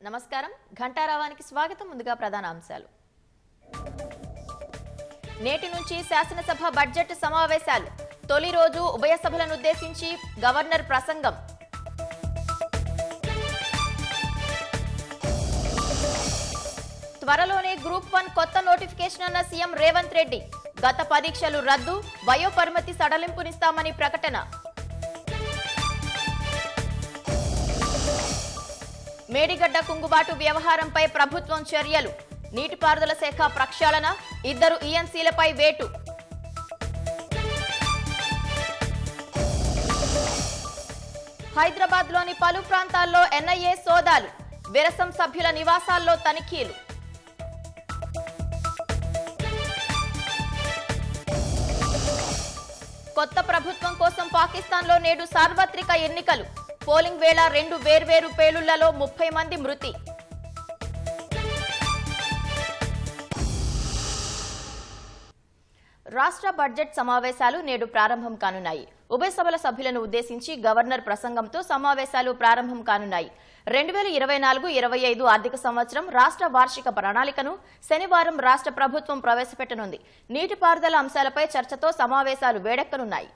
నమస్కారం ఘంటారావానికి స్వాగతం. ముందుగా ప్రధాన అంశాలు. నేటి నుంచి శాసనసభ బడ్జెట్ సమావేశాలు. తొలి రోజు ఉభయ సభలను ఉద్దేశించి గవర్నర్ ప్రసంగం. త్వరలోనే గ్రూప్ 1 కొత్త నోటిఫికేషన్ అన్న సీఎం రేవంత్ రెడ్డి. గత పరీక్షలు రద్దు, వయోపరిమితి సడలింపునిస్తామని ప్రకటన. మేడిగడ్డ కుంగుబాటు వ్యవహారంపై ప్రభుత్వం చర్యలు. నీటిపారుదల శాఖ ప్రక్షాళన, 2 ఈఎన్సీలపై వేటు. హైదరాబాద్లోని పలు ప్రాంతాల్లో ఎన్ఐఏ సోదాలు. విరసం సభ్యుల నివాసాల్లో తనిఖీలు. కొత్త ప్రభుత్వం కోసం పాకిస్తాన్లో నేడు సార్వత్రిక ఎన్నికలు. పోలింగ్ వేళ 2 వేర్వేరు పేలుళ్లలో 30 మంది మృతి. రాష్ట్ర బడ్జెట్ సమావేశాలు నేడు ప్రారంభం కానున్నాయి. ఉభయ సభల సభ్యులను ఉద్దేశించి గవర్నర్ ప్రసంగంతో సమావేశాలు ప్రారంభం కానున్నాయి. 2024-25 ఆర్థిక సంవత్సరం రాష్ట్ర వార్షిక ప్రణాళికను శనివారం రాష్ట్ర ప్రభుత్వం ప్రవేశపెట్టనుంది. నీటిపారుదల అంశాలపై చర్చతో సమావేశాలు వేడెక్కనున్నాయి.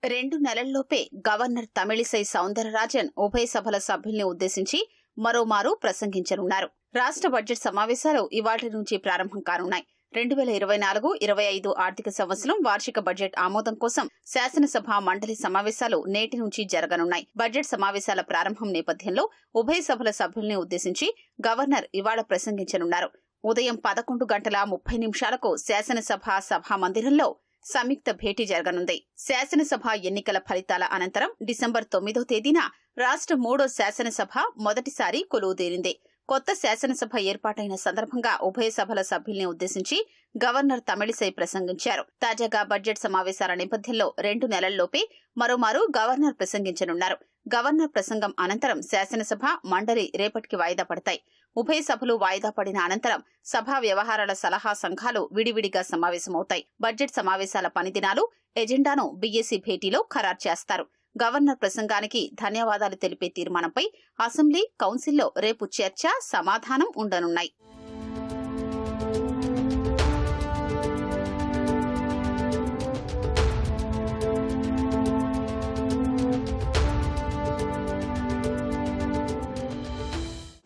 రెండు నెలల్లోపే గవర్నర్ తమిళిసై సౌందరరాజన్ ఉభయ సభల సభ్యుల్ని ఉద్దేశించి మరోమారు ప్రసంగించనున్నారు. రాష్ట్ర బడ్జెట్ సమావేశాలు ఇవాళ్టి నుంచి ప్రారంభం కానున్నాయి. 2024-25 ఆర్థిక సంవత్సరం వార్షిక బడ్జెట్ ఆమోదం కోసం శాసనసభ మండలి సమావేశాలు నేటి నుంచి జరగనున్నాయి. బడ్జెట్ సమావేశాల ప్రారంభం నేపథ్యంలో ఉభయ సభల సభ్యుల్ని ఉద్దేశించి గవర్నర్ ఇవాళ ప్రసంగించనున్నారు. ఉదయం 11:30 శాసనసభ సభా మందిరంలో సంయుక్త భేటీ జరగనుంది. శాసనసభ ఎన్నికల ఫలితాల అనంతరం డిసెంబర్ 9వ తేదీన రాష్ట్ర 3వ శాసనసభ మొదటిసారి కొలువుదీరింది. కొత్త శాసనసభ ఏర్పాటైన సందర్భంగా ఉభయ సభల సభ్యుల్ని ఉద్దేశించి గవర్నర్ తమిళిసై ప్రసంగించారు. తాజాగా బడ్జెట్ సమావేశాల నేపథ్యంలో 2 నెలల్లోపే మరోమారు గవర్నర్ ప్రసంగించనున్నారు. గవర్నర్ ప్రసంగం అనంతరం శాసనసభ మండలి రేపటికి వాయిదా పడతాయి. ఉభయ సభలు వాయిదా పడిన అనంతరం సభా వ్యవహారాల సలహా సంఘాలు విడివిడిగా సమావేశమవుతాయి. బడ్జెట్ సమావేశాల పనిదినాలు, ఎజెండాను బీఏసీ భేటీలో ఖరారు చేస్తారు. గవర్నర్ ప్రసంగానికి ధన్యవాదాలు తెలిపే తీర్మానంపై అసెంబ్లీ, కౌన్సిల్లో రేపు చర్చ, సమాధానం ఉండనున్నాయి.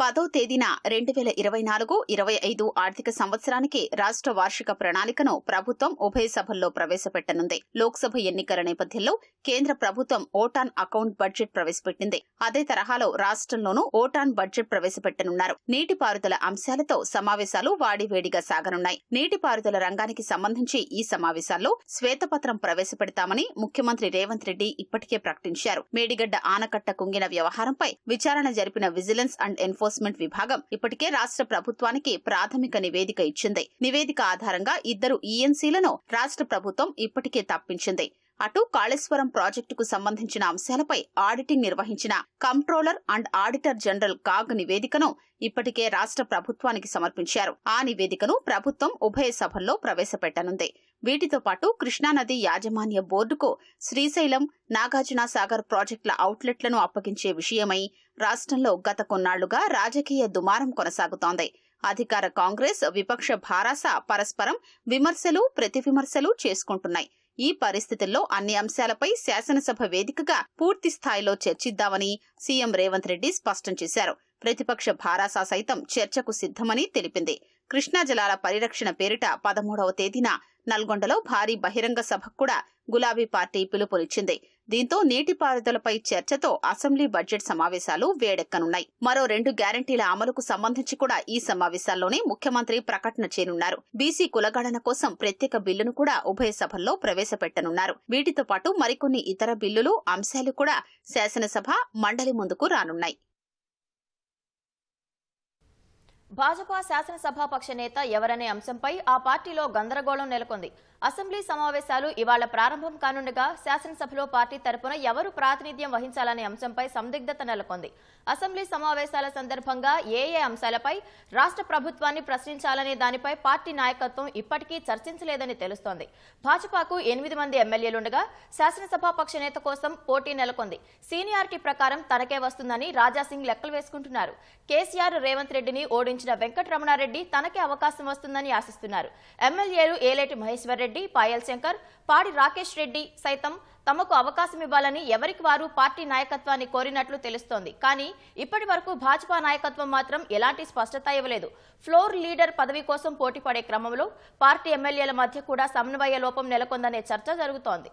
పదో తేదీన 2024-25 ఆర్థిక సంవత్సరానికి రాష్ట్ర వార్షిక ప్రణాళికను ప్రభుత్వం ఉభయ సభల్లో ప్రవేశపెట్టనుంది. లోక్సభ ఎన్నికల నేపథ్యంలో కేంద్ర ప్రభుత్వం ఓటాన్ అకౌంట్ బడ్జెట్ ప్రవేశపెట్టింది. అదే తరహాలో రాష్ట్రంలోనూ ఓటాన్ బడ్జెట్ ప్రవేశపెట్టనున్నారు. నీటిపారుదల అంశాలతో సమావేశాలు వాడివేడిగా సాగనున్నాయి. నీటిపారుదల రంగానికి సంబంధించి ఈ సమావేశాల్లో శ్వేతపత్రం ప్రవేశపెడతామని ముఖ్యమంత్రి రేవంత్ రెడ్డి ఇప్పటికే ప్రకటించారు. మేడిగడ్డ ఆనకట్ట కుంగిన వ్యవహారంపై విచారణ జరిపిన విజిలెన్స్ అండ్ ఎన్ఫోర్స్మెంట్ విభాగం ఇప్పటికే రాష్ట్ర ప్రభుత్వానికి ప్రాథమిక నివేదిక ఇచ్చింది. నివేదిక ఆధారంగా 2 ఈఎన్సీలను రాష్ట్ర ప్రభుత్వం ఇప్పటికే తప్పించింది. అటు కాళేశ్వరం ప్రాజెక్టుకు సంబంధించిన అంశాలపై ఆడిటింగ్ నిర్వహించిన comptroller and auditor general CAG నివేదికను ఇప్పటికే రాష్ట్ర ప్రభుత్వానికి సమర్పించారు. ఆ నివేదికను ప్రభుత్వం ఉభయ సభల్లో ప్రవేశపెట్టనుంది. వీటితో పాటు కృష్ణానది యాజమాన్య బోర్డుకు శ్రీశైలం, నాగార్జున సాగర్ ప్రాజెక్టుల అవుట్లెట్లను అప్పగించే విషయమై రాష్ట్రంలో గత కొన్నాళ్లుగా రాజకీయ దుమారం కొనసాగుతోంది. అధికార కాంగ్రెస్, విపక్ష భారాస పరస్పరం విమర్శలు, ప్రతివిమర్శలు చేసుకుంటున్నాయి. ఈ పరిస్థితుల్లో అన్ని అంశాలపై శాసనసభ వేదికగా పూర్తి స్థాయిలో చర్చిద్దామని సీఎం రేవంత్ రెడ్డి స్పష్టం చేశారు. ప్రతిపక్ష భారాస సైతం చర్చకు సిద్ధమని తెలిపింది. కృష్ణా జలాల పరిరక్షణ పేరిట 13వ తేదీన నల్గొండలో భారీ బహిరంగ సభకు కూడా గులాబీ పార్టీ పిలుపునిచ్చింది. దీంతో నీటిపారుదలపై చర్చతో అసెంబ్లీ బడ్జెట్ సమావేశాలు వేడెక్కనున్నాయి. మరో 2 గ్యారంటీల అమలుకు సంబంధించి కూడా ఈ సమావేశాల్లోనే ముఖ్యమంత్రి ప్రకటన చేయనున్నారు. బీసీ కులగణన కోసం ప్రత్యేక బిల్లును కూడా ఉభయ సభల్లో ప్రవేశపెట్టనున్నారు. వీటితో పాటు మరికొన్ని ఇతర బిల్లులు, అంశాలు కూడా శాసనసభ, మండలి ముందుకు రానున్నాయి. భాజపా శాసనసభాపక్ష నేత ఎవరనే అంశంపై ఆ పార్టీలో గందరగోళం నెలకొంది. అసెంబ్లీ సమావేశాలు ఇవాళ ప్రారంభం కానుండగా శాసనసభలో పార్టీ తరపున ఎవరు ప్రాతినిధ్యం వహించాలనే అంశంపై సందిగ్ధత నెలకొంది. అసెంబ్లీ సమావేశాల సందర్భంగా ఏ అంశాలపై రాష్ట్ర ప్రభుత్వాన్ని ప్రశ్నించాలనే దానిపై పార్టీ నాయకత్వం ఇప్పటికీ చర్చించలేదని తెలుస్తోంది. భాజపాకు 8 మంది ఎమ్మెల్యేలుండగా శాసనసభాపక్ష నేత కోసం పోటీ నెలకొంది. సీనియారిటీ ప్రకారం తనకే వస్తుందని రాజాసింగ్ లెక్కలు వేసుకుంటున్నారు. కేసీఆర్ రేవంత్ రెడ్డిని ఓడించిన వెంకటరమణారెడ్డి తనకే అవకాశం వస్తుందని ఆశిస్తున్నారు. ఎమ్మెల్యేలు ఏలేటి మహేశ్వర్ రెడ్డి, పాయల్ శంకర్, పాడి రాకేష్ రెడ్డి సైతం తమకు అవకాశం ఇవ్వాలని ఎవరికి వారు పార్టీ నాయకత్వాన్ని కోరినట్లు తెలుస్తోంది. కానీ ఇప్పటి వరకు భాజపా నాయకత్వం మాత్రం ఎలాంటి స్పష్టత ఇవ్వలేదు. ఫ్లోర్ లీడర్ పదవి కోసం పోటీ పడే క్రమంలో పార్టీ ఎమ్మెల్యేల మధ్య కూడా సమన్వయ లోపం నెలకొందనే చర్చ జరుగుతోంది.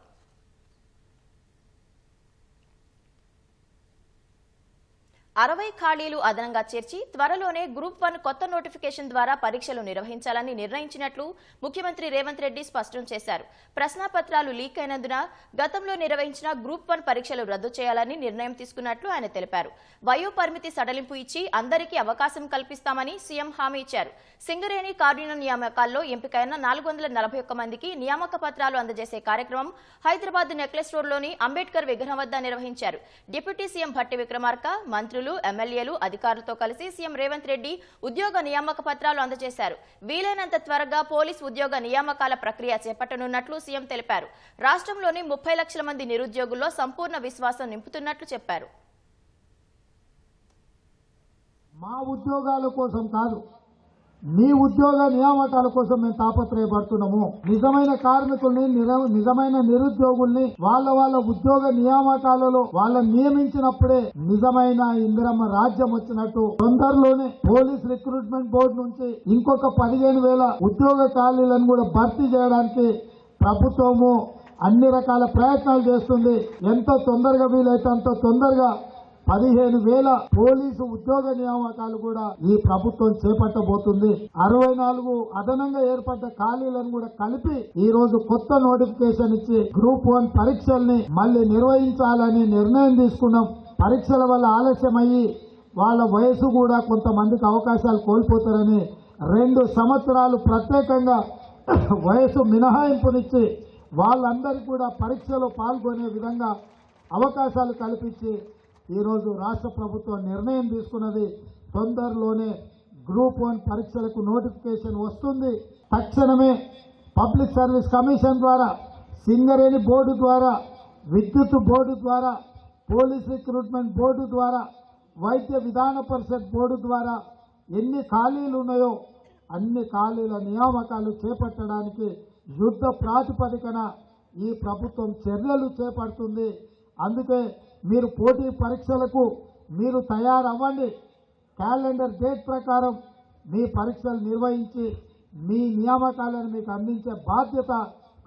60 ఖాళీలు అదనంగా చేర్చి త్వరలోనే గ్రూప్ 1 కొత్త నోటిఫికేషన్ ద్వారా పరీక్షలు నిర్వహించాలని నిర్ణయించినట్లు ముఖ్యమంత్రి రేవంత్ రెడ్డి స్పష్టం చేశారు. ప్రశ్నాపత్రాలు లీక్ అయినందున గతంలో నిర్వహించిన గ్రూప్ 1 పరీక్షలు రద్దు చేయాలని నిర్ణయం తీసుకున్నట్లు ఆయన తెలిపారు. వయో పరిమితి సడలింపు ఇచ్చి అందరికీ అవకాశం కల్పిస్తామని సీఎం హామీ ఇచ్చారు. సింగరేణి కార్డున నియామకాల్లో ఎంపికైన 441 మందికి నియామక పత్రాలు అందజేసే కార్యక్రమం హైదరాబాద్ నెక్లెస్ రోడ్లోని అంబేద్కర్ విగ్రహం వద్ద నిర్వహించారు. డిప్యూటీ సీఎం భట్టి విక్రమార్క, మంత్రులు, ఎమ్మెల్యేలు, అధికారులతో కలిసి సీఎం రేవంత్ రెడ్డి ఉద్యోగ నియామక పత్రాలు అందజేశారు. వీలైనంత త్వరగా పోలీస్ ఉద్యోగ నియామకాల ప్రక్రియ చేపట్టనున్నట్లు సీఎం తెలిపారు. రాష్ట్రంలోని 30 లక్షల మంది నిరుద్యోగుల్లో సంపూర్ణ విశ్వాసం నింపుతున్నట్లు చెప్పారు. మా ఉద్యోగాల కోసం కాదు, మీ ఉద్యోగ నియామకాల కోసం మేము తాపత్రయపడుతున్నాము. నిజమైన కార్మికుల్ని, నిజమైన నిరుద్యోగుల్ని వాళ్ళ ఉద్యోగ నియామకాలలో వాళ్ళని నియమించినప్పుడే నిజమైన ఇందిరమ్మ రాజ్యం వచ్చినట్టు. తొందరలోనే పోలీస్ రిక్రూట్మెంట్ బోర్డు నుంచి ఇంకొక 15,000 ఉద్యోగ ఖాళీలను కూడా భర్తీ చేయడానికి ప్రభుత్వము అన్ని రకాల ప్రయత్నాలు చేస్తుంది. ఎంత తొందరగా వీలైతే అంత తొందరగా 15,000 పోలీసు ఉద్యోగ నియామకాలు కూడా ఈ ప్రభుత్వం చేపట్టబోతుంది. 64 అదనంగా ఏర్పడ్డ ఖాళీలను కూడా కలిపి ఈ రోజు కొత్త నోటిఫికేషన్ ఇచ్చి గ్రూప్ 1 పరీక్షల్ని మళ్లీ నిర్వహించాలని నిర్ణయం తీసుకున్నాం. పరీక్షల వల్ల ఆలస్యమయ్యి వాళ్ళ వయసు కూడా కొంతమందికి అవకాశాలు కోల్పోతారని 2 సంవత్సరాలు ప్రత్యేకంగా వయసు మినహాయింపునిచ్చి వాళ్ళందరికీ కూడా పరీక్షలో పాల్గొనే విధంగా అవకాశాలు కల్పించి ఈరోజు రాష్ట్ర ప్రభుత్వం నిర్ణయం తీసుకున్నది. తొందరలోనే గ్రూప్ 1 పరీక్షలకు నోటిఫికేషన్ వస్తుంది. తక్షణమే పబ్లిక్ సర్వీస్ కమిషన్ ద్వారా, సింగరేణి బోర్డు ద్వారా, విద్యుత్ బోర్డు ద్వారా, పోలీస్ రిక్రూట్మెంట్ బోర్డు ద్వారా, వైద్య విధాన పరిషత్ బోర్డు ద్వారా ఎన్ని ఖాళీలు ఉన్నాయో అన్ని ఖాళీల నియామకాలు చేపట్టడానికి యుద్ధ ప్రాతిపదికన ఈ ప్రభుత్వం చర్యలు చేపడుతుంది. అందుకే మీరు పోటీ పరీక్షలకు మీరు తయారవ్వండి. క్యాలెండర్ డేట్ ప్రకారం మీ పరీక్షలు నిర్వహించి మీ నియామకాలను మీకు అందించే బాధ్యత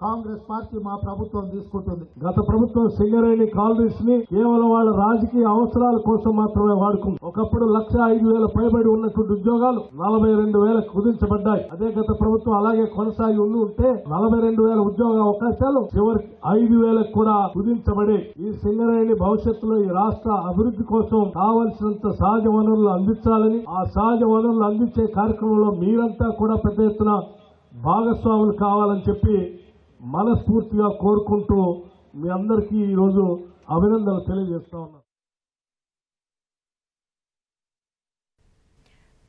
కాంగ్రెస్ పార్టీ మా ప్రభుత్వం తీసుకుంటుంది. గత ప్రభుత్వం సింగరేణి కాలనీస్ ని కేవలం వాళ్ళ రాజకీయ అవసరాల కోసం మాత్రమే వాడుకుంది. ఒకప్పుడు 105,000 పైబడి ఉన్నటువంటి ఉద్యోగాలు 42,000 కుదించబడ్డాయి. అదే గత ప్రభుత్వం అలాగే కొనసాగి ఉంటే 42,000 ఉద్యోగ అవకాశాలు చివరికి 5,000 కూడా కుదించబడి ఈ సింగరేణి భవిష్యత్తులో ఈ రాష్ట్ర అభివృద్ధి కోసం కావలసినంత సహజ వనరులు అందించాలని, ఆ సహజ వనరులు అందించే కార్యక్రమంలో మీరంతా కూడా పెద్ద ఎత్తున భాగస్వాములు కావాలని చెప్పి మనస్ఫూర్తిగా కోరుకుంటూ మీ అందరికీ ఈరోజు అభినందనలు తెలియజేస్తా ఉన్నాను.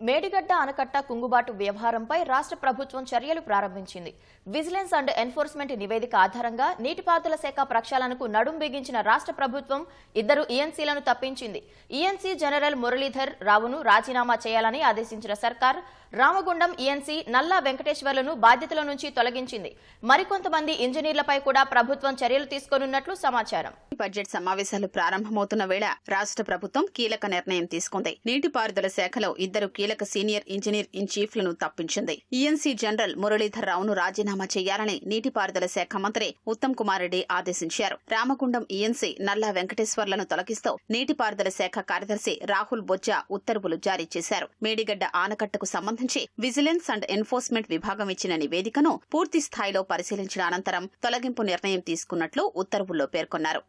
మేడిగడ్డ ఆనకట్ట కుంగుబాటు వ్యవహారంపై రాష్ట్ర ప్రభుత్వం చర్యలు ప్రారంభించింది. విజిలెన్స్ అండ్ ఎన్ఫోర్స్మెంట్ నివేదిక ఆధారంగా నీటిపారుదల శాఖ ప్రక్షాళనకు నడుం బిగించిన రాష్ట్ర ప్రభుత్వం 2 ఈఎన్సీలను తప్పించింది. ఈఎన్సీ జనరల్ మురళీధర్ రావును రాజీనామా చేయాలని ఆదేశించిన సర్కార్ రామగుండం ఈఎన్సీ నల్లా వెంకటేశ్వర్లను బాధ్యతల నుంచి తొలగించింది. మరికొంతమంది ఇంజనీర్లపై కూడా ప్రభుత్వం చర్యలు తీసుకోనున్నట్లు సమాచారం. బడ్జెట్ సమావేశాలు ప్రారంభమవుతున్న వేళ రాష్ట్ర ప్రభుత్వం కీలక నిర్ణయం తీసుకుంది. నీటిపారుదల శాఖలో 2 కీలక సీనియర్ ఇంజనీర్ ఇన్ చీఫ్లను తప్పించింది. ఈఎన్సీ జనరల్ మురళీధర్ రావును రాజీనామా చేయాలని నీటిపారుదల శాఖ మంత్రి ఉత్తమ్ కుమార్ రెడ్డి ఆదేశించారు. రామగుండం ఈఎన్సీ నల్లా వెంకటేశ్వర్లను తొలగిస్తూ నీటిపారుదల శాఖ కార్యదర్శి రాహుల్ బొజ్జా ఉత్తర్వులు జారీ చేశారు. మేడిగడ్డ ఆనకట్టకు సంబంధించి విజిలెన్స్ అండ్ ఎన్ఫోర్స్మెంట్ విభాగం ఇచ్చిన నివేదికను పూర్తి స్థాయిలో పరిశీలించిన అనంతరం తొలగింపు నిర్ణయం తీసుకున్నట్లు ఉత్తర్వుల్లో పేర్కొన్నారు.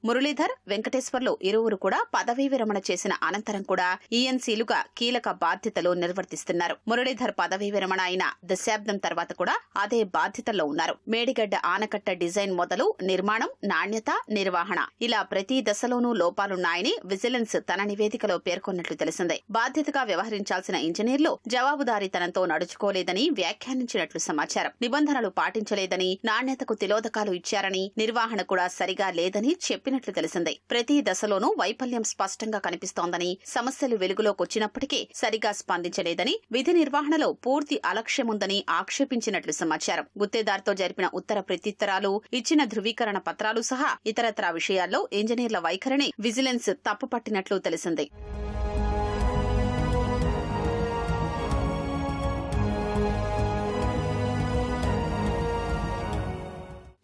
మురళీధర్, వెంకటేశ్వర్లు ఇరువురు కూడా పదవీ విరమణ చేసిన అనంతరం కూడా ఈఎన్సీలుగా కీలక బాధ్యతలు నిర్వర్తిస్తున్నారు. మురళీధర్ పదవీ విరమణ అయిన దశాబ్దం తర్వాత కూడా అదే బాధ్యతల్లో ఉన్నారు. మేడిగడ్డ ఆనకట్ట డిజైన్ మొదలు నిర్మాణం, నాణ్యత, నిర్వహణ ఇలా ప్రతి దశలోనూ లోపాలున్నాయని విజిలెన్స్ తన నివేదికలో పేర్కొన్నట్లు తెలిసిందే. బాధ్యతగా వ్యవహరించాల్సిన ఇంజనీర్లు జవాబుదారీతనంతో నడుచుకోలేదని వ్యాఖ్యానించినట్లు సమాచారం. నిబంధనలు పాటించలేదని, నాణ్యతకు తిలోదకాలు ఇచ్చారని, నిర్వహణ కూడా సరిగా లేదని చెప్పినట్లు తెలిసిందే. ప్రతి దశలోనూ వైఫల్యం స్పష్టంగా కనిపిస్తోందని, సమస్యలు వెలుగులోకొచ్చినప్పటికీ సరిగా స్పందించలేదని, విధి నిర్వహణలో పూర్తి అలక్ష్యముందని ఆక్షేపించినట్లు సమాచారం. గుత్తేదార్తో జరిపిన ఉత్తర ప్రత్యుత్తరాలు, ఇచ్చిన ధృవీకరణ పత్రాలు సహా ఇతరత్రా విషయాల్లో ఇంజనీర్ల వైఖరిని విజిలెన్స్ తప్పుపట్టినట్లు తెలిసింది.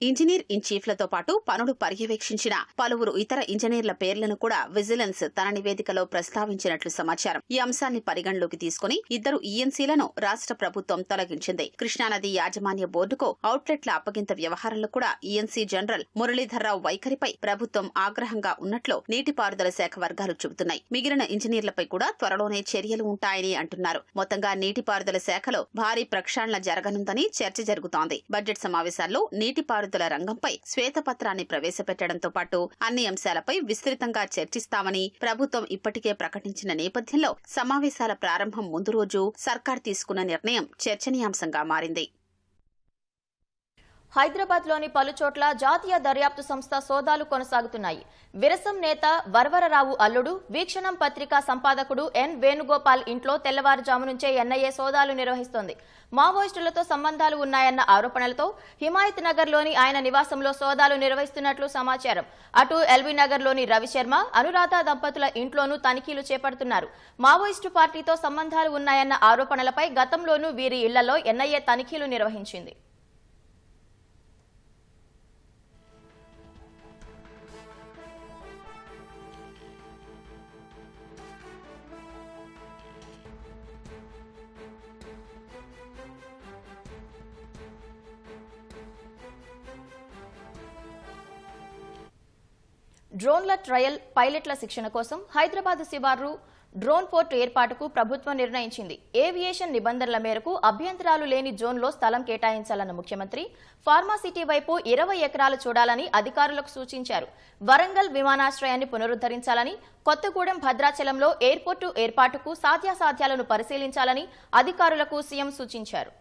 ఇంజనీర్ ఇన్ చీఫ్లతో పాటు పనులు పర్యవేక్షించిన పలువురు ఇతర ఇంజనీర్ల పేర్లను కూడా విజిలెన్స్ తన నివేదికలో ప్రస్తావించినట్లు సమాచారం. ఈ అంశాన్ని పరిగణలోకి తీసుకుని 2 ఈఎన్సీలను రాష్ట్ర ప్రభుత్వం తొలగించింది. కృష్ణానది యాజమాన్య బోర్డుకు అవుట్లెట్ల అప్పగింత వ్యవహారంలో కూడా ఈఎన్సీ జనరల్ మురళీధర్రావు వైఖరిపై ప్రభుత్వం ఆగ్రహంగా ఉన్నట్లు నీటిపారుదల శాఖ వర్గాలు చెబుతున్నాయి. మిగిలిన ఇంజనీర్లపై కూడా త్వరలోనే చర్యలు ఉంటాయని అంటున్నారు. మొత్తంగా నీటిపారుదల శాఖలో భారీ ప్రక్షాళన జరగనుందని చర్చ జరుగుతోంది. బడ్జెట్ సమావేశాల్లో నీటిపారుదల రంగంపై శ్వేతపత్రాన్ని ప్రవేశపెట్టడంతో పాటు అన్ని అంశాలపై విస్తృతంగా చర్చిస్తామని ప్రభుత్వం ఇప్పటికే ప్రకటించిన నేపథ్యంలో సమావేశాల ప్రారంభం ముందు రోజు సర్కార్ తీసుకున్న నిర్ణయం చర్చనీయాంశంగా మారింది. హైదరాబాద్లోని పలుచోట్ల జాతీయ దర్యాప్తు సంస్థ సోదాలు కొనసాగుతున్నాయి. విరసం నేత వరవరరావు అల్లుడు, వీక్షణం పత్రికా సంపాదకుడు ఎన్ వేణుగోపాల్ ఇంట్లో తెల్లవారుజాము నుంచే ఎన్ఐఏ సోదాలు నిర్వహిస్తోంది. మావోయిస్టులతో సంబంధాలు ఉన్నాయన్న ఆరోపణలతో హిమాయత్ నగర్లోని ఆయన నివాసంలో సోదాలు నిర్వహిస్తున్నట్లు సమాచారం. అటు ఎల్బీ నగర్లోని రవిశర్మ, అనురాధ దంపతుల ఇంట్లోనూ తనిఖీలు చేపడుతున్నారు. మావోయిస్టు పార్టీతో సంబంధాలు ఉన్నాయన్న ఆరోపణలపై గతంలోనూ వీరి ఇళ్లలో ఎన్ఐఏ తనిఖీలు నిర్వహించింది. డ్రోన్ల ట్రయల్ పైలట్ల శిక్షణ కోసం హైదరాబాద్ శివారు డ్రోన్ పోర్టు ఏర్పాటుకు ప్రభుత్వం నిర్ణయించింది. ఏవియేషన్ నిబంధనల మేరకు అభ్యంతరాలు లేని జోన్లో స్థలం కేటాయించాలన్న ముఖ్యమంత్రి ఫార్మాసిటీ వైపు 20 ఎకరాలు చూడాలని అధికారులకు సూచించారు. వరంగల్ విమానాశ్రయాన్ని పునరుద్ధరించాలని, కొత్తగూడెం భద్రాచలంలో ఎయిర్పోర్టు ఏర్పాటుకు సాధ్యాసాధ్యాలను పరిశీలించాలని అధికారులకు సీఎం సూచించారు.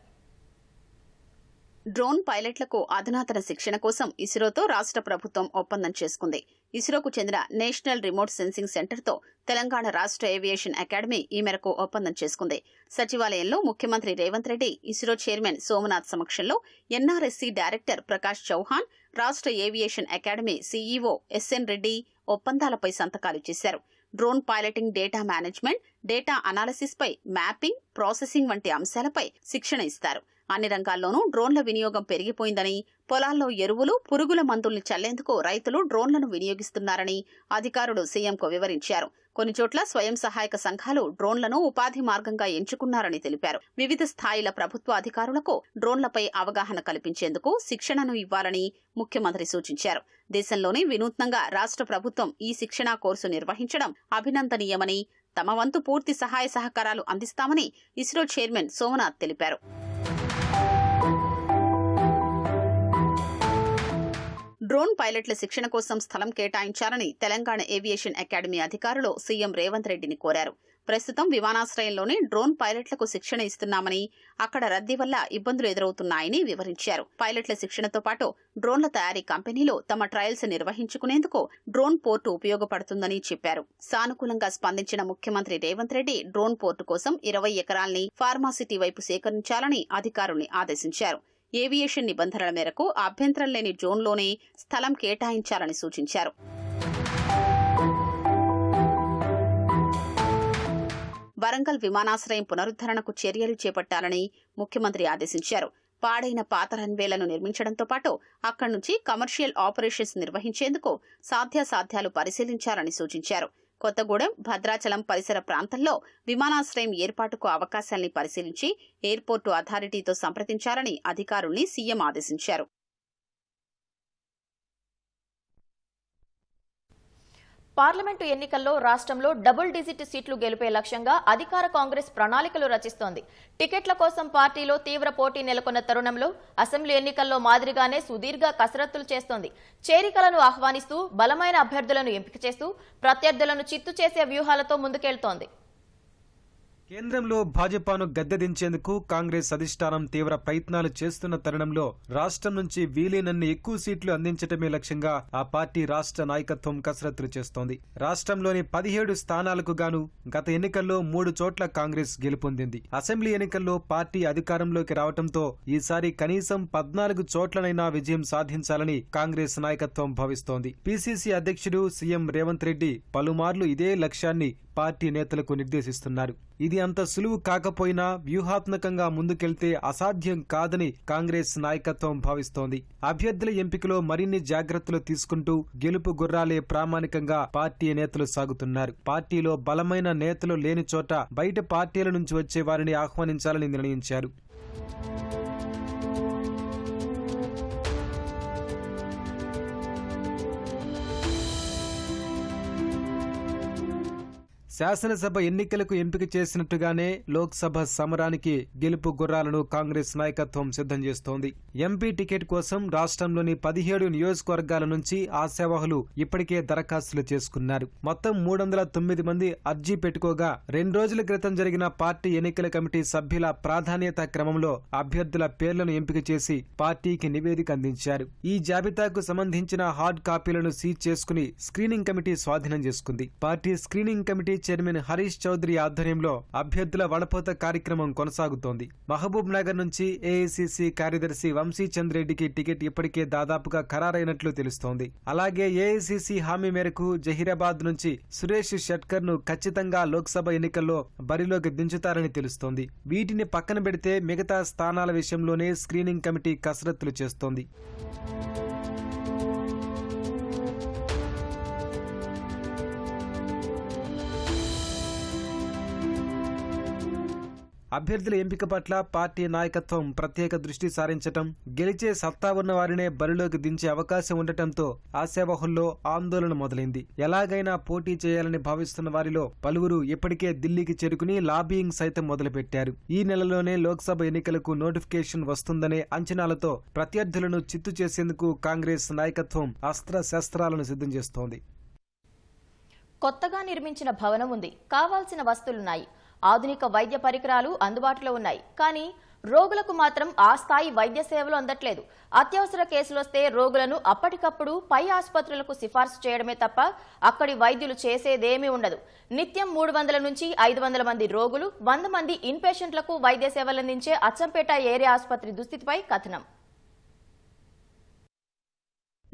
డ్రోన్ పైలట్లకు అధునాతన శిక్షణ కోసం ఇస్రోతో రాష్ట్ర ప్రభుత్వం ఒప్పందం చేసుకుంది. ఇస్రోకు చెందిన నేషనల్ రిమోట్ సెన్సింగ్ సెంటర్తో తెలంగాణ రాష్ట్ర ఏవియేషన్ అకాడమీ ఈ మేరకు ఒప్పందం చేసుకుంది. సచివాలయంలో ముఖ్యమంత్రి రేవంత్ రెడ్డి, ఇస్రో చైర్మన్ సోమనాథ్ సమక్షంలో ఎన్ఆర్ఎస్సీ డైరెక్టర్ ప్రకాష్ చౌహాన్, రాష్ట్ర aviation academy CEO S N Reddy ఒప్పందాలపై సంతకాలు చేశారు. Drone piloting, data management, data analysis పై మ్యాపింగ్, ప్రాసెసింగ్ వంటి అంశాలపై శిక్షణ ఇస్తారు. అన్ని రంగాల్లోనూ డ్రోన్ల వినియోగం పెరిగిపోయిందని, పొలాల్లో ఎరువులు, పురుగుల మందుల్ని చల్లేందుకు రైతులు డ్రోన్లను వినియోగిస్తున్నారని అధికారులు సీఎంకు వివరించారు. కొన్ని చోట్ల స్వయం సహాయక సంఘాలు డ్రోన్లను ఉపాధి మార్గంగా ఎంచుకున్నారని తెలిపారు. వివిధ స్థాయిల ప్రభుత్వ అధికారులకు డ్రోన్లపై అవగాహన కల్పించేందుకు శిక్షణను ఇవ్వాలని ముఖ్యమంత్రి సూచించారు. దేశంలోనే వినూత్నంగా రాష్ట్ర ప్రభుత్వం ఈ శిక్షణా కోర్సు నిర్వహించడం అభినందనీయమని, తమ వంతు పూర్తి సహాయ సహకారాలు అందిస్తామని ఇస్రో చైర్మన్ సోమనాథ్ తెలిపారు. డ్రోన్ పైలట్ల శిక్షణ కోసం స్థలం కేటాయించాలని తెలంగాణ ఏవియేషన్ అకాడమీ అధికారులు సీఎం రేవంత్ రెడ్డిని కోరారు. ప్రస్తుతం విమానాశ్రయంలోనే డ్రోన్ పైలట్లకు శిక్షణ ఇస్తున్నామని, అక్కడ రద్దీ వల్ల ఇబ్బందులు ఎదురవుతున్నాయని వివరించారు. పైలట్ల శిక్షణతో పాటు డ్రోన్ల తయారీ కంపెనీలు తమ ట్రయల్స్ నిర్వహించుకునేందుకు డ్రోన్ పోర్టు ఉపయోగపడుతుందని చెప్పారు. సానుకూలంగా స్పందించిన ముఖ్యమంత్రి రేవంత్ రెడ్డి డ్రోన్ పోర్టు కోసం 20 ఎకరాల్ని ఫార్మాసిటీ వైపు సేకరించాలని అధికారుల్ని ఆదేశించారు. ఏవియేషన్ నిబంధనల మేరకు అభ్యంతరం లేని జోన్లోనే స్థలం కేటాయించాలని సూచించారు. వరంగల్ విమానాశ్రయం పునరుద్ధరణకు చర్యలు చేపట్టాలని ముఖ్యమంత్రి ఆదేశించారు. పాడైన పాత రన్వేలను నిర్మించడంతో పాటు అక్కడి నుంచి కమర్షియల్ ఆపరేషన్స్ నిర్వహించేందుకు సాధ్యాసాధ్యాలు పరిశీలించాలని సూచించారు. కొత్తగూడెం, భద్రాచలం పరిసర ప్రాంతంలో విమానాశ్రయం ఏర్పాటుకు అవకాశాల్ని పరిశీలించి ఎయిర్పోర్టు అథారిటీతో సంప్రదించాలని అధికారుల్ని సీఎం ఆదేశించారు. పార్లమెంటు ఎన్నికల్లో రాష్ట్రంలో డబుల్ డిజిట్ సీట్లు గెలిపే లక్ష్యంగా అధికార కాంగ్రెస్ ప్రణాళికలు రచిస్తోంది. టికెట్ల కోసం పార్టీలో తీవ్ర పోటీ నెలకొన్న తరుణంలో అసెంబ్లీ ఎన్నికల్లో మాదిరిగానే సుదీర్ఘ కసరత్తులు చేస్తోంది. చేరికలను ఆహ్వానిస్తూ బలమైన అభ్యర్థులను ఎంపిక చేస్తూ ప్రత్యర్థులను చిత్తు చేసే వ్యూహాలతో ముందుకెళ్తోంది. కేంద్రంలో భాజపాను గద్దెదించేందుకు కాంగ్రెస్ అధిష్టానం తీవ్ర ప్రయత్నాలు చేస్తున్న తరుణంలో రాష్ట్రం నుంచి వీలైనన్ని ఎక్కువ సీట్లు అందించడమే లక్ష్యంగా ఆ పార్టీ రాష్ట్ర నాయకత్వం కసరత్తులు చేస్తోంది. రాష్ట్రంలోని 17 స్థానాలకు గాను గత ఎన్నికల్లో 3 చోట్ల కాంగ్రెస్ గెలుపొందింది. అసెంబ్లీ ఎన్నికల్లో పార్టీ అధికారంలోకి రావడంతో ఈసారి కనీసం 14 చోట్లనైనా విజయం సాధించాలని కాంగ్రెస్ నాయకత్వం భావిస్తోంది. పీసీసీ అధ్యక్షుడు సీఎం రేవంత్ రెడ్డి పలుమార్లు ఇదే లక్ష్యాన్ని పార్టీ నేతలకు నిర్దేశిస్తున్నారు. ఇది అంత సులువు కాకపోయినా వ్యూహాత్మకంగా ముందుకెళ్తే అసాధ్యం కాదని కాంగ్రెస్ నాయకత్వం భావిస్తోంది. అభ్యర్థుల ఎంపికలో మరిన్ని జాగ్రత్తలు తీసుకుంటూ గెలుపు గుర్రాలే ప్రామాణికంగా పార్టీ నేతలు సాగుతున్నారు. పార్టీలో బలమైన నేతలు లేని చోట బయట పార్టీల నుంచి వచ్చే వారిని ఆహ్వానించాలని నిర్ణయించారు. శాసనసభ ఎన్నికలకు ఎంపిక చేసినట్టుగానే లోక్సభ సమరానికి గెలుపు గుర్రాలను కాంగ్రెస్ నాయకత్వం సిద్ధం చేస్తోంది. ఎంపీ టికెట్ కోసం రాష్ట్రంలోని 17 నియోజకవర్గాల నుంచి ఆశావాహులు ఇప్పటికే దరఖాస్తులు చేసుకున్నారు. మొత్తం 309 మంది అర్జీ పెట్టుకోగా 2 రోజుల క్రితం జరిగిన పార్టీ ఎన్నికల కమిటీ సభ్యుల ప్రాధాన్యత క్రమంలో అభ్యర్థుల పేర్లను ఎంపిక చేసి పార్టీకి నివేదిక అందించారు. ఈ జాబితాకు సంబంధించిన హార్డ్ కాపీలను సీజ్ చేసుకుని స్క్రీనింగ్ కమిటీ స్వాధీనం చేసుకుంది. Party screening committee chairman Harish Chaudhary ఆధ్వర్యంలో అభ్యర్థుల వడపోత కార్యక్రమం కొనసాగుతోంది. మహబూబ్ నగర్ నుంచి ఏఐసీసీ కార్యదర్శి వంశీచంద్ రెడ్డికి టికెట్ ఇప్పటికే దాదాపుగా ఖరారైనట్లు తెలుస్తోంది. అలాగే ఏఐసీసీ హామీ మేరకు జహీరాబాద్ నుంచి సురేష్ షట్కర్ ను ఖచ్చితంగా లోక్సభ ఎన్నికల్లో బరిలోకి దించుతారని తెలుస్తోంది. వీటిని పక్కన పెడితే మిగతా స్థానాల విషయంలోనే స్క్రీనింగ్ కమిటీ కసరత్తులు చేస్తోంది. అభ్యర్థుల ఎంపిక పట్ల పార్టీ నాయకత్వం ప్రత్యేక దృష్టి సారించటం, గెలిచే సత్తా ఉన్న వారినే బరిలోకి దించే అవకాశం ఉండటంతో ఆశావహుల్లో ఆందోళన మొదలైంది. ఎలాగైనా పోటీ చేయాలని భావిస్తున్న వారిలో పలువురు ఇప్పటికే దిల్లీకి చేరుకుని లాబియింగ్ సైతం మొదలుపెట్టారు. ఈ నెలలోనే లోక్సభ ఎన్నికలకు నోటిఫికేషన్ వస్తుందనే అంచనాలతో ప్రత్యర్థులను చిత్తు చేసేందుకు కాంగ్రెస్ నాయకత్వం అస్త్రశస్త్రాలను సిద్ధం చేస్తోంది. కొత్తగా నిర్మించిన భవనం ఉంది, కావాల్సిన వస్తువులున్నాయి, ఆధునిక వైద్య పరికరాలు అందుబాటులో ఉన్నాయి. కానీ రోగులకు మాత్రం ఆ స్థాయి వైద్య సేవలు అందట్లేదు. అత్యవసర కేసులొస్తే రోగులను అప్పటికప్పుడు పై ఆసుపత్రులకు సిఫార్సు చేయడమే తప్ప అక్కడి వైద్యులు చేసేదేమీ ఉండదు. నిత్యం 300 నుంచి 500 మంది రోగులు, 100 మంది ఇన్ పేషెంట్లకు వైద్య సేవలందించే అచ్చంపేట ఏరియా ఆసుపత్రి దుస్థితిపై కథనం.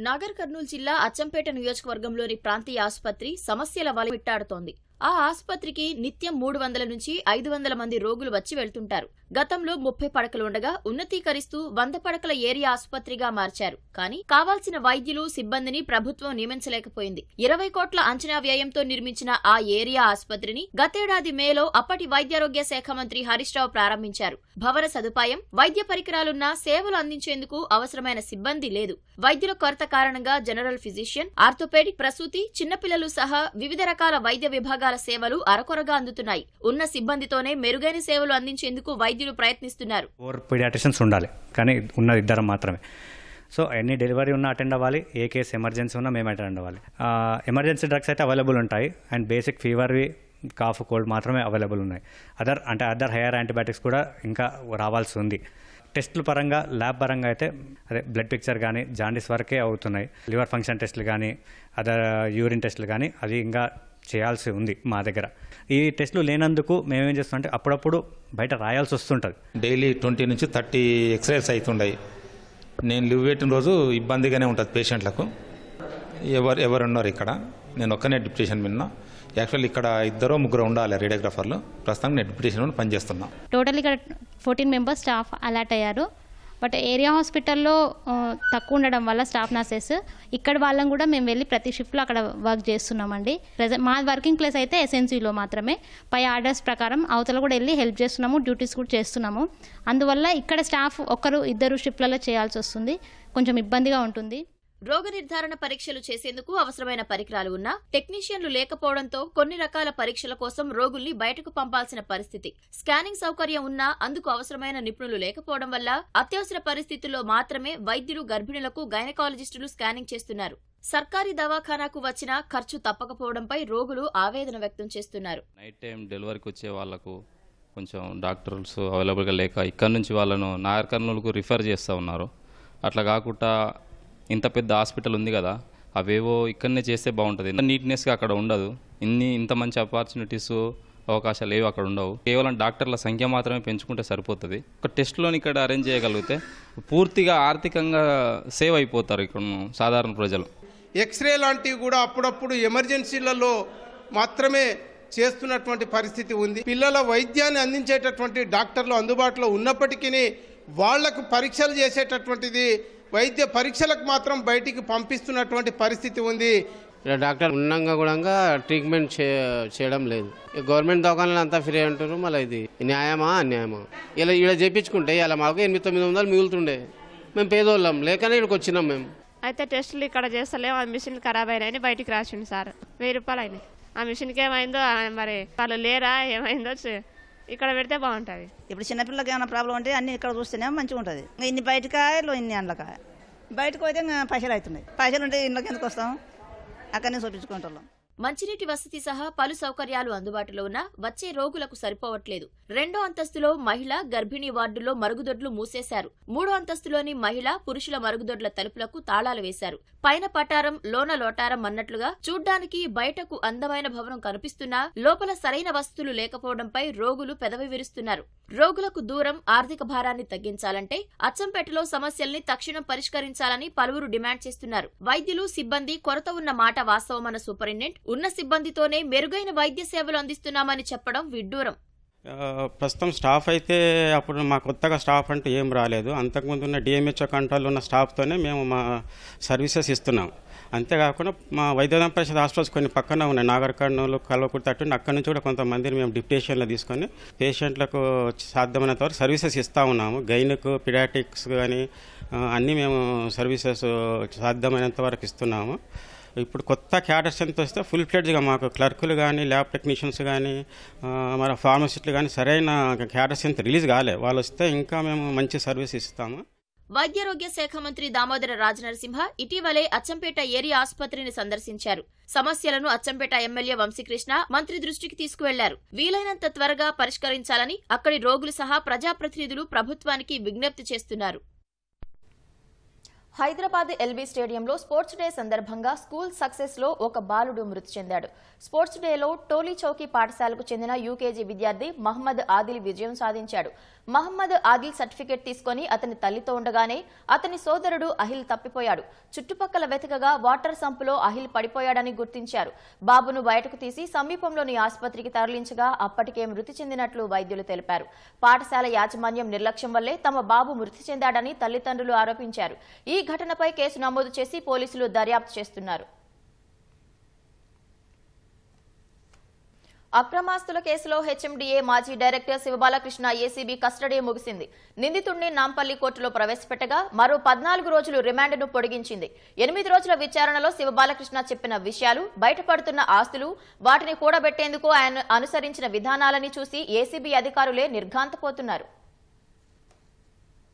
నాగర్ కర్నూలు జిల్లా అచ్చంపేట నియోజకవర్గంలోని ప్రాంతీయ ఆసుపత్రి సమస్యల వల విట్టాడుతోంది. ఆ ఆసుపత్రికి నిత్యం 300 నుంచి 500 మంది రోగులు వచ్చి వెళ్తుంటారు. గతంలో 30 పడకలు ఉండగా ఉన్నతీకరిస్తూ 100 పడకల ఏరియా ఆసుపత్రిగా మార్చారు. కానీ కావాల్సిన వైద్యులు, సిబ్బందిని ప్రభుత్వం నియమించలేకపోయింది. 20 కోట్ల అంచనా వ్యయంతో నిర్మించిన ఆ ఏరియా ఆసుపత్రిని గతేడాది మేలో అప్పటి వైద్యారోగ్య శాఖ మంత్రి హరీష్ రావు ప్రారంభించారు. భవన సదుపాయం, వైద్య పరికరాలున్నా సేవలు అందించేందుకు అవసరమైన సిబ్బంది లేదు. వైద్యుల కొరత కారణంగా జనరల్ ఫిజిషియన్, ఆర్థోపెడిక్, ప్రసూతి, చిన్నపిల్లలు సహా వివిధ రకాల వైద్య విభాగాల సేవలు అరకొరగా అందుతున్నాయి. ఉన్న సిబ్బందితోనే మెరుగైన సేవలు అందించేందుకు వైద్యులు ప్రయత్నిస్తున్నారు. 4 పీడియాట్రిషియన్స్ ఉండాలి, కానీ ఉన్నది 2 మాత్రమే. సో ఎన్ని డెలివరీ ఉన్నా అటెండ్ అవ్వాలి, ఏ కేసు ఎమర్జెన్సీ ఉన్నా మేము అటెండ్ అవ్వాలి. ఎమర్జెన్సీ డ్రగ్స్ అయితే అవైలబుల్ ఉంటాయి, అండ్ బేసిక్ ఫీవర్వి, కాఫ్, కోల్డ్ మాత్రమే అవైలబుల్ ఉన్నాయి. అదర్ హైయర్ యాంటీబయాటిక్స్ కూడా ఇంకా రావాల్సి ఉంది. టెస్టుల పరంగా, ల్యాబ్ పరంగా అయితే అదే బ్లడ్ పిక్చర్ కానీ జాండీస్ వరకే అవుతున్నాయి. లివర్ ఫంక్షన్ టెస్టులు కానీ, అదర్ యూరిన్ టెస్టులు కానీ అది ఇంకా చేయాల్సి ఉంది మా దగ్గర. ఈ టెస్టులు లేనందుకు మేమేం చేస్తామంటే అప్పుడప్పుడు బయట రాయాల్సి వస్తుంటుంది. డైలీ 20 నుంచి 30 ఎక్స్రేస్ అవుతుండయి. నేను లీవ్ పెట్టిన రోజు ఇబ్బందిగానే ఉంటుంది పేషెంట్లకు. ఎవరున్నారు ఇక్కడ, నేను ఒక్కనే డిప్యూటేషన్ విన్నా. యాక్చువల్లీ ఇక్కడ 2-3 ఉండాలి రేడియోగ్రాఫర్లు. ప్రస్తుతం నేను డిప్యూటేషన్ పనిచేస్తున్నా. టోటల్ ఇక్కడ 14 మెంబర్స్ స్టాఫ్ అలాట్ అయ్యారు. బట్ ఏరియా హాస్పిటల్లో తక్కువ ఉండడం వల్ల స్టాఫ్ నర్సెస్, ఇక్కడ వాళ్ళని కూడా మేము వెళ్ళి ప్రతి షిఫ్ట్లో అక్కడ వర్క్ చేస్తున్నామండి. మా వర్కింగ్ ప్లేస్ అయితే ఎస్ఎన్సీలో మాత్రమే. పై ఆర్డర్స్ ప్రకారం అవతల కూడా వెళ్ళి హెల్ప్ చేస్తున్నాము, డ్యూటీస్ కూడా చేస్తున్నాము. అందువల్ల ఇక్కడ స్టాఫ్ 1-2 షిఫ్ట్లలో చేయాల్సి వస్తుంది, కొంచెం ఇబ్బందిగా ఉంటుంది. రోగ నిర్ధారణ పరీక్షలు చేసేందుకు అవసరమైన పరికరాలు ఉన్నా టెక్నీషియన్లు లేకపోవడంతో కొన్ని రకాల పరీక్షల కోసం రోగుల్ని బయటకు పంపాల్సిన పరిస్థితి. స్కానింగ్ సౌకర్యం ఉన్నా అందుకు అవసరమైన నిపుణులు లేకపోవడం వల్ల అత్యవసర పరిస్థితుల్లో మాత్రమే వైద్యులు గర్భిణులకు గైనకాలజిస్టులు స్కానింగ్ చేస్తున్నారు. సర్కారీ దవాఖానాకు వచ్చినా ఖర్చు తప్పకపోవడంపై రోగులు ఆవేదన వ్యక్తం చేస్తున్నారు. నైట్ టైం డెలివరీకి వచ్చే వాళ్ళకు కొంచెం డాక్టర్స్ అవైలబుల్గా లేక ఇక్కడ నుంచి వాళ్ళను నాగర్ కర్నూలుకు రిఫర్ చేస్తూ ఉన్నారు. అట్లా కాకుండా ఇంత పెద్ద హాస్పిటల్ ఉంది కదా, అవేవో ఇక్కడనే చేస్తే బాగుంటుంది. నీట్నెస్గా అక్కడ ఉండదు. ఇంత మంచి ఆపర్చునిటీస్ అవకాశాలు ఏవి అక్కడ ఉండవు. కేవలం డాక్టర్ల సంఖ్య మాత్రమే పెంచుకుంటే సరిపోతుంది. ఒక టెస్ట్లోని ఇక్కడ అరేంజ్ చేయగలిగితే పూర్తిగా ఆర్థికంగా సేవ్ అయిపోతారు ఇక్కడ సాధారణ ప్రజలు. ఎక్స్రే లాంటివి కూడా అప్పుడప్పుడు ఎమర్జెన్సీలలో మాత్రమే చేస్తున్నటువంటి పరిస్థితి ఉంది. పిల్లల వైద్యాన్ని అందించేటటువంటి డాక్టర్లు అందుబాటులో ఉన్నప్పటికీ వాళ్లకు పరీక్షలు చేసేటటువంటిది వైద్య పరీక్షలకు మాత్రం బయటికి పంపిస్తున్నటువంటి పరిస్థితి ఉంది. డాక్టర్ ఉన్నంగా కూడా ట్రీట్మెంట్ చేయడం లేదు. గవర్నమెంట్ దవాఖానాలు అంతా ఫ్రీ అంటారు. మళ్ళీ ఇది న్యాయమా అన్యాయమా? ఇలా ఇక్కడ చేయించుకుంటే ఇలా మాకు 800-900 మిగులుతుండే. మేము పేదోళ్ళం లేకనే ఇక్కడికి వచ్చినాం మేము. అయితే టెస్టులు ఇక్కడ చేస్తలేము, ఆ మిషన్లు ఖరాబ్ అయినాయని బయటికి రాసిండు సార్. 1000 రూపాయలు అయినాయి. ఆ మిషన్కి ఏమైందో మరి వాళ్ళు లేరా ఏమైందో ఇక్కడ పెడితే బాగుంటుంది. ఇప్పుడు చిన్నపిల్లలకి ఏమైనా ప్రాబ్లం ఉంటే అన్ని ఇక్కడ చూస్తేనే మంచిగా ఉంటుంది. ఇన్ని బయటకాయలు ఇన్ని అండ్లక బయటకు పోతే పైసలు అవుతున్నాయి. పైసలు ఉంటే ఇంట్లోకి ఎందుకు వస్తాం? అక్కడనే చూపించుకుంటాం. మంచినీటి వసతి సహా పలు సౌకర్యాలు అందుబాటులో ఉన్నా వచ్చే రోగులకు సరిపోవట్లేదు. 2వ అంతస్తులో మహిళ గర్భిణీ వార్డులో మరుగుదొడ్లు మూసేశారు. 3వ అంతస్తులోని మహిళ పురుషుల మరుగుదొడ్ల తలుపులకు తాళాలు వేశారు. పైన పటారం లోన లోటారం అన్నట్లుగా చూడ్డానికి బయటకు అందమైన భవనం కనిపిస్తున్నా లోపల సరైన వసతులు లేకపోవడంపై రోగులు పెదవి విరుస్తున్నారు. రోగులకు దూరం, ఆర్థిక భారాన్ని తగ్గించాలంటే అచ్చంపేటలో సమస్యల్ని తక్షణం పరిష్కరించాలని పలువురు డిమాండ్ చేస్తున్నారు. వైద్యులు, సిబ్బంది కొరత ఉన్న మాట వాస్తవమన్న సూపరింటెండెంట్ ఉన్న సిబ్బందితోనే మెరుగైన వైద్య సేవలు అందిస్తున్నామని చెప్పడం విడ్డూరం. ప్రస్తుతం స్టాఫ్ అయితే అప్పుడు మా కొత్తగా స్టాఫ్ అంటే ఏం రాలేదు. అంతకుముందు ఉన్న డిఎంహెచ్ఓ కంట్రోల్ ఉన్న స్టాఫ్తోనే మేము మా సర్వీసెస్ ఇస్తున్నాం. అంతేకాకుండా మా వైద్యనాథ పరిషత్ హాస్పిటల్స్ కొన్ని పక్కన ఉన్నాయి. నాగర్ కర్నూలు, కల్వకుర్తి అటు అక్కడి నుంచి కూడా కొంతమందిని మేము డిప్యుటేషన్లో తీసుకొని పేషెంట్లకు సాధ్యమైనంత వరకు సర్వీసెస్ ఇస్తూ ఉన్నాము. గైనకు, పిడాటిక్స్ కానీ అన్నీ మేము సర్వీసెస్ సాధ్యమైనంత వరకు ఇస్తున్నాము. ఇప్పుడు కొత్త క్యాడర్స్ ఎంత వస్తే ఫుల్ ఫ్లెడ్జ్గా మాకు క్లర్కులు కానీ, ల్యాబ్ టెక్నీషియన్స్ కానీ, మన ఫార్మసిస్టులు కానీ సరైన క్యాడర్స్ ఎంత రిలీజ్ కాలే. వాళ్ళు వస్తే ఇంకా మేము మంచి సర్వీస్ ఇస్తాము. వైద్యారోగ్య శాఖ మంత్రి దామోదర రాజనరసింహ ఇటీవలే అచ్చంపేట ఏరియా ఆసుపత్రిని సందర్శించారు. సమస్యలను అచ్చంపేట ఎమ్మెల్యే వంశీకృష్ణ మంత్రి దృష్టికి తీసుకువెళ్లారు. వీలైనంత త్వరగా పరిష్కరించాలని అక్కడి రోగులు సహా ప్రజాప్రతినిధులు ప్రభుత్వానికి విజ్ఞప్తి చేస్తున్నారు. హైదరాబాద్ ఎల్బీ స్టేడియంలో స్పోర్ట్స్ డే సందర్భంగా స్కూల్ సక్సెస్ లో ఒక బాలుడు మృతి చెందాడు. స్పోర్ట్స్ డేలో టోలీ చౌకీ పాఠశాలకు చెందిన యూకేజీ విద్యార్థి మహమ్మద్ ఆదిల్ విజయం సాధించాడు. మహమ్మద్ ఆదిల్ సర్టిఫికెట్ తీసుకుని అతని తల్లితో ఉండగానే అతని సోదరుడు అహిల్ తప్పిపోయాడు. చుట్టుపక్కల వెతకగా వాటర్ సంపులో అహిల్ పడిపోయాడని గుర్తించారు. బాబును బయటకు తీసి సమీపంలోని ఆసుపత్రికి తరలించగా అప్పటికే మృతి చెందినట్లు వైద్యులు తెలిపారు. పాఠశాల యాజమాన్యం నిర్లక్ష్యం వల్లే తమ బాబు మృతి చెందాడని తల్లిదండ్రులు ఆరోపించారు. ఈ ఘటనపై కేసు నమోదు చేసి పోలీసులు దర్యాప్తు చేస్తున్నారు. అక్రమాస్తుల కేసులో హెచ్ఎండిఏ మాజీ డైరెక్టర్ శివబాలకృష్ణ ఏసీబీ కస్టడీ ముగిసింది. నిందితుడిని నాంపల్లి కోర్టులో ప్రవేశపెట్టగా మరో 14 రోజులు రిమాండ్ను పొడిగించింది. 8 రోజుల విచారణలో శివబాలకృష్ణ చెప్పిన విషయాలు, బయటపడుతున్న ఆస్తులు, వాటిని కూడబెట్టేందుకు ఆయన అనుసరించిన విధానాలని చూసి ఏసీబీ అధికారులే నిర్ఘాంతపోతున్నారు.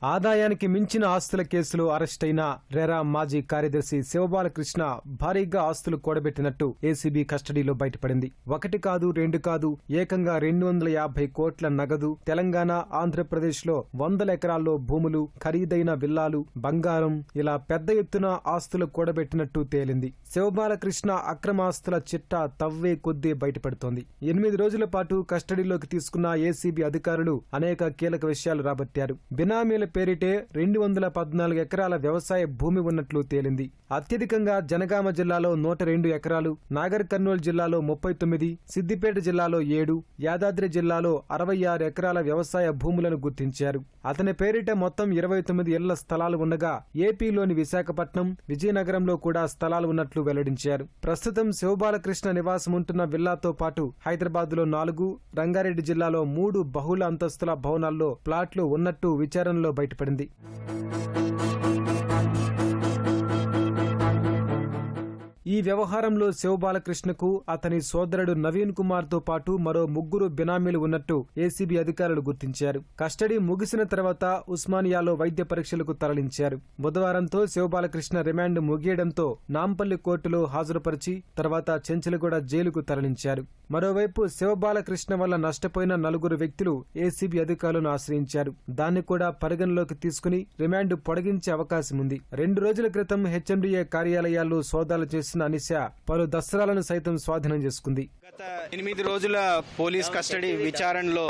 ఆదాయానికి మించిన ఆస్తుల కేసులో అరెస్టైన రెరా మాజీ కార్యదర్శి శివబాలకృష్ణ భారీగా ఆస్తులు కూడబెట్టినట్టు ఏసీబీ కస్టడీలో బయటపడింది. 1 కాదు 2 కాదు ఏకంగా 250 కోట్ల నగదు, తెలంగాణ, ఆంధ్రప్రదేశ్ లో 100 ఎకరాల్లో భూములు, ఖరీదైన విల్లాలు, బంగారం, ఇలా పెద్ద ఎత్తున ఆస్తులు కూడబెట్టినట్టు తేలింది. శివబాలకృష్ణ అక్రమాస్తుల చిట్టా తవ్వే కొద్దీ బయటపడుతోంది. 8 రోజుల పాటు కస్టడీలోకి తీసుకున్న ఏసీబీ అధికారులు అనేక కీలక విషయాలు రాబట్టారు. బినామీల పేరిటే 214 ఎకరాల వ్యవసాయ భూమి ఉన్నట్లు తేలింది. అత్యధికంగా జనగామ జిల్లాలో 102 ఎకరాలు, నాగర్ కర్నూలు జిల్లాలో 39, సిద్దిపేట జిల్లాలో 7, యాదాద్రి జిల్లాలో 66 ఎకరాల వ్యవసాయ భూములను గుర్తించారు. అతని పేరిట మొత్తం 29 ఇళ్ల స్థలాలు ఉండగా ఏపీలోని విశాఖపట్నం, విజయనగరంలో కూడా స్థలాలు ఉన్నట్లు వెల్లడించారు. ప్రస్తుతం శివబాలకృష్ణ నివాసం ఉంటున్న విల్లాతో పాటు హైదరాబాద్లో 4, రంగారెడ్డి జిల్లాలో 3 బహుళ అంతస్తుల భవనాల్లో ప్లాట్లు ఉన్నట్టు విచారణలో బయటపడింది. ఈ వ్యవహారంలో శివబాలకృష్ణకు అతని సోదరుడు నవీన్ కుమార్ తో పాటు మరో 3 బినామీలు ఉన్నట్టు ఏసీబీ అధికారులు గుర్తించారు. కస్టడీ ముగిసిన తర్వాత ఉస్మానియాలో వైద్య పరీక్షలకు తరలించారు. బుధవారంతో శివబాలకృష్ణ రిమాండ్ ముగియడంతో నాంపల్లి కోర్టులో హాజరుపరిచి తర్వాత చెంచలగూడ జైలుకు తరలించారు. మరోవైపు శివబాలకృష్ణ వల్ల నష్టపోయిన 4 వ్యక్తులు ఏసీబీ అధికారులను ఆశ్రయించారు. దాన్ని కూడా పరిగణలోకి తీసుకుని రిమాండ్ పొడిగించే అవకాశం ఉంది. 2 రోజుల క్రితం హెచ్ఎండిఏ కార్యాలయాల్లో సోదాలు చేసిన అనిష పలు దస్త్రాలను సైతం స్వాధీనం చేసుకుంది. గత 8 రోజుల పోలీస్ కస్టడీ విచారణలో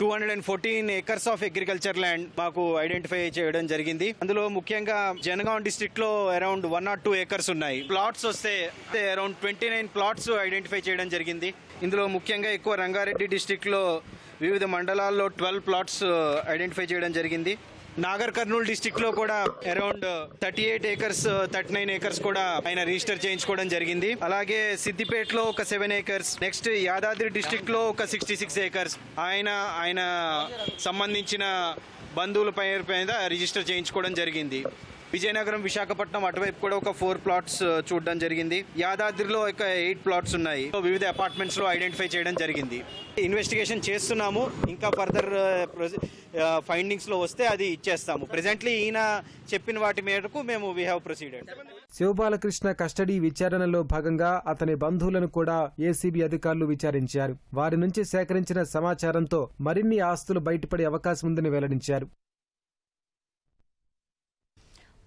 214 ఏకర్స్ ఆఫ్ అగ్రికల్చర్ ల్యాండ్ మాకు ఐడెంటిఫై చేయడం జరిగింది. అందులో ముఖ్యంగా జనగాం డిస్ట్రిక్ట్ లో అరౌండ్ 102 ఏకర్స్ ఉన్నాయి. ప్లాట్స్ వస్తే అరౌండ్ 29 ప్లాట్స్ ఐడెంటిఫై చేయడం జరిగింది. ఇందులో ముఖ్యంగా ఎక్కువ రంగారెడ్డి డిస్ట్రిక్ట్ లో వివిధ మండలాల్లో 12 ప్లాట్స్ ఐడెంటిఫై చేయడం జరిగింది. నాగర్ కర్నూల్ డిస్ట్రిక్ట్ లో కూడా అరౌండ్ 38 ఏకర్స్ 39 ఏకర్స్ కూడా ఆయన రిజిస్టర్ చేయించుకోవడం జరిగింది. అలాగే సిద్దిపేటలో ఒక 7 ఏకర్స్, నెక్స్ట్ యాదాద్రి డిస్ట్రిక్ట్ లో ఒక 66 ఏకర్స్ ఆయన సంబంధించిన బంధువుల పేరు మీద రిజిస్టర్ చేయించుకోవడం జరిగింది. విజయనగరం, విశాఖపట్నం అటువైపు కూడా ఒక 4 ప్లాట్స్ చూడడం జరిగింది. యాదాద్రిలో ఒక 8 ప్లాట్స్ ఉన్నాయి. వివిధ అపార్ట్మెంట్స్ లో ఐడెంటిఫై చేయడం జరిగింది. ఇన్వెస్టిగేషన్ చేస్తున్నాము. ఇంకా ఫర్దర్ ఫైండింగ్స్ లో వస్తే అది ఇచ్చేస్తాము. ప్రెజెంట్లీ ఈయన చెప్పిన వాటి మేరకు మేము we have proceeded. Shiva Balakrishna custody విచారణలో భాగంగా అతని బంధువులను కూడా ఏసీబీ అధికారులు విచారించారు. వారి నుంచి సేకరించిన సమాచారంతో మరిన్ని ఆస్తులు బయటపడే అవకాశం ఉందని వెల్లడించారు.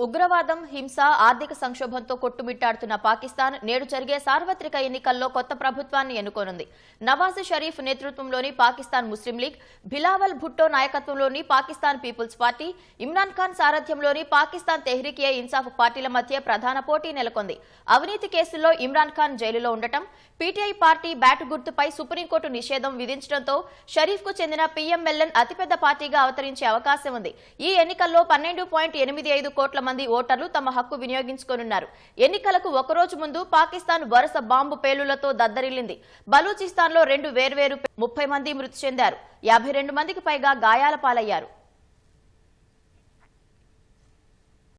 ఉగ్రవాదం, హింస, ఆర్థిక సంక్షోభంతో కొట్టుమిట్టాడుతున్న పాకిస్తాన్ నేడు జరిగే సార్వత్రిక ఎన్నికల్లో కొత్త ప్రభుత్వాన్ని ఎన్నుకోనుంది. నవాజ్ షరీఫ్ నేతృత్వంలోని పాకిస్తాన్ ముస్లిం లీగ్, బిలావల్ భుట్టో నాయకత్వంలోని పాకిస్తాన్ పీపుల్స్ పార్టీ, ఇమ్రాన్ ఖాన్ సారథ్యంలోని పాకిస్తాన్ తెహ్రీక్-ఏ-ఇన్సాఫ్ పార్టీల మధ్య ప్రధాన పోటీ నెలకొంది. అవినీతి కేసుల్లో ఇమ్రాన్ ఖాన్ జైలులో ఉండటం, పీటీఐ పార్టీ బ్యాట్ గుర్తుపై సుప్రీంకోర్టు నిషేధం విధించడంతో షరీఫ్ కు చెందిన పీఎంఎల్ఎన్ అతిపెద్ద పార్టీగా అవతరించే అవకాశం ఉంది. ఈ ఎన్నికల్లో 12.85 కోట్ల మంది ఓటర్లు తమ హక్కు వినియోగించుకోనున్నారు. ఎన్నికలకు ఒకరోజు ముందు పాకిస్తాన్ వరుస బాంబు పేలులతో దద్దరిల్లింది. బలూచిస్తాన్ లో 2 వేర్వేరు 30 మంది మృతి చెందారు. 52 మందికి పైగా గాయాల పాలయ్యారు.